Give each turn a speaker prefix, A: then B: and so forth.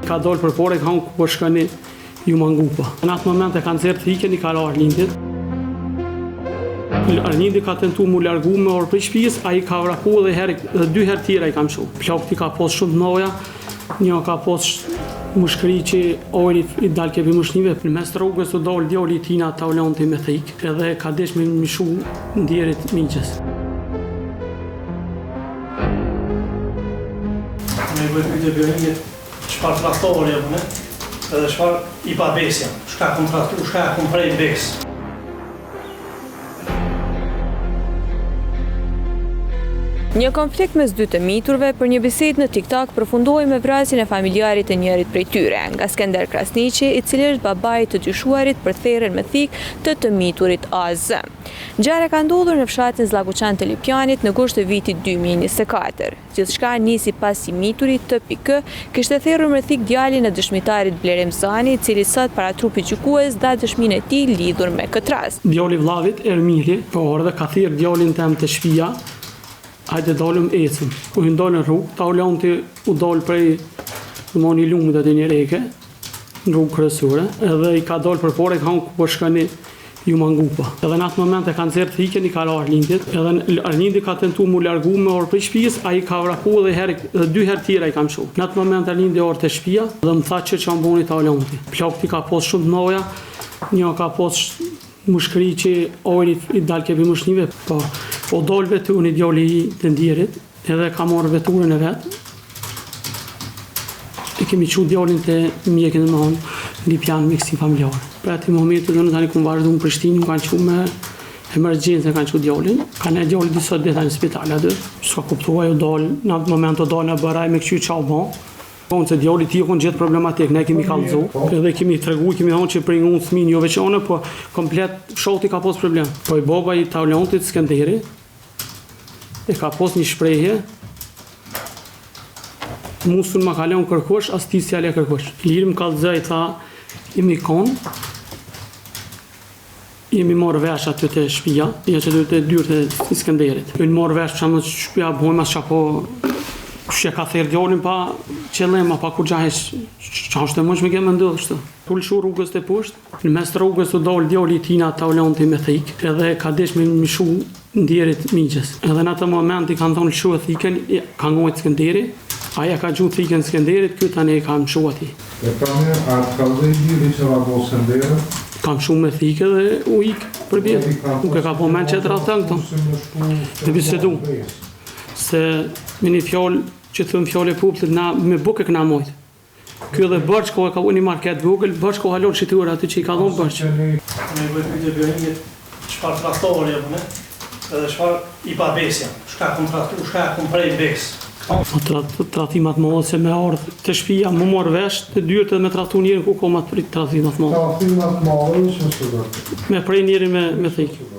A: ka dollë për pore, ka unë ku po shkëni ju mangupa. Në atë moment e kanë zerë të hiken, i ka la Arlindit. Arlindi ka tentu mu largu me orë për shpijës, a i ka vraku dhe 2 herë tjera i kam shu. Plakti ka pos shumë të noja, një ka pos mushkëri që ojri i dalë kebi mushnive. Në mes të rrugës të dollë djoli tina ta ulonti me thik, edhe ka desh me mishu ndjerit miqës.
B: Me bëjt këtë bjërinjit, shfar traktori e bëne, edhe shfar i pa besja, shka kom prej bes.
C: Një konflikt mes dy të miturve për një bisedë në TikTok përfundoi me vrasjen e familjarit të njërit prej tyre, nga Skender Krasniqi, i cili është babai të dyshuarit për therrjen me thik të miturit AZ. Ngjarja ka ndodhur në fshatin Zllaguçan të Lipjanit në gusht të vitit 2024. Gjithçka nisi pasi mituri TPK kishte therrur me thik djalin e dëshmitarit Blerem Zani, i cili sot para trupit gjykues dha dëshminë e tij lidhur me këtë rast.
A: Djali vllavit Ermili, dhe ka thirr djalin tem të shtëpia. Hajde dalëm ecëm. U ndalë në rrugë, ta u dalë prej i lumët atë një reke, në rrugë kryesore, edhe i ka dalë për pore, ka unë ku po shkëni ju mangupa. Edhe në atë moment e kanë zerë të hiken, i ka la Arlindit, edhe Arlindi ka tentu mu largu me orë për shpijës, a i ka vraku dhe 2 herë tjera i kam shu. Në atë moment Arlindi orë të shpija, dhe më tha që që amboni ta ulonti. Plakti ka pos shumë të noja, një ka pos mushkëri që ojri i dalë kebi mushnive, po dollë vetu një djali i të ndjerit, edhe ka marrë veturën e vetë. E kemi qu djalin të mjekin e mëhon, Lipjan, mjekësi familjarë. Për ati momentu dhe në tani këmë vazhdu në Prishtinë, kanë qu me emergjencë, kanë qu djalin. Kanë e djali disa dita në spital aty, s'ka kuptua ju dalë, në atë moment të dalë në bëraj me këqy qa ban. Unë se djali ti konë gjithë problematik, ne kemi kallëzu, edhe kemi tregu, kemi thonë që për unë thmin jo veçone, po komplet shoti ka pos problem. Po i baba i Taulontit Skenderi, e ka pos një shprehje, musun ma kalon kërkosh, as ti s'jale kërkosh. Liri më kallëzaj, tha, jemi konë, jemi morë vesh aty të shtëpia, ja që të dyrë të Skenderit. Jemi morë vesh, që më shtëpia bojmë as qapo, që ka therë djallin pa qëllim, pa kur gjahesh, që është të mësh me kemë ndodhë shtë. Tullëshu rrugës të poshtë, në mes të rrugës të dollë djalli tina ta ulonti me thik, edhe ka desh me mishu ndjerit miqës. Edhe në atë moment i kanë thonë lëshu e thiken, ka ngojt Skenderi, aja ka gjuhë thiken Skenderit, kjo tani ka mshu ati.
D: E tani, a të ka dhe i diri që va bo Skenderit?
A: Kam shumë me thike dhe u ikë për bjetë, nuk e ka po men që të ratën këto. Dhe bisedu, se me një fjallë që thëmë fjallë e publit, na me buke këna mojtë. Kjo dhe Bërçko e ka u një market vogël, Bërçko halon shitur aty që i ka dhonë Bërçko.
B: Me bëjt këtë bjërinjit, shfar traktori e bëne, edhe shfar i pa besja, shka kom prej bes.
A: Tratimat mëllë se me ardhë të shtëpia, më morë vesh, të dyrë të me tratu njërin ku komat për tratimat mëllë.
D: Tratimat mëllë, që së dërë?
A: Me prej njërin me thikë.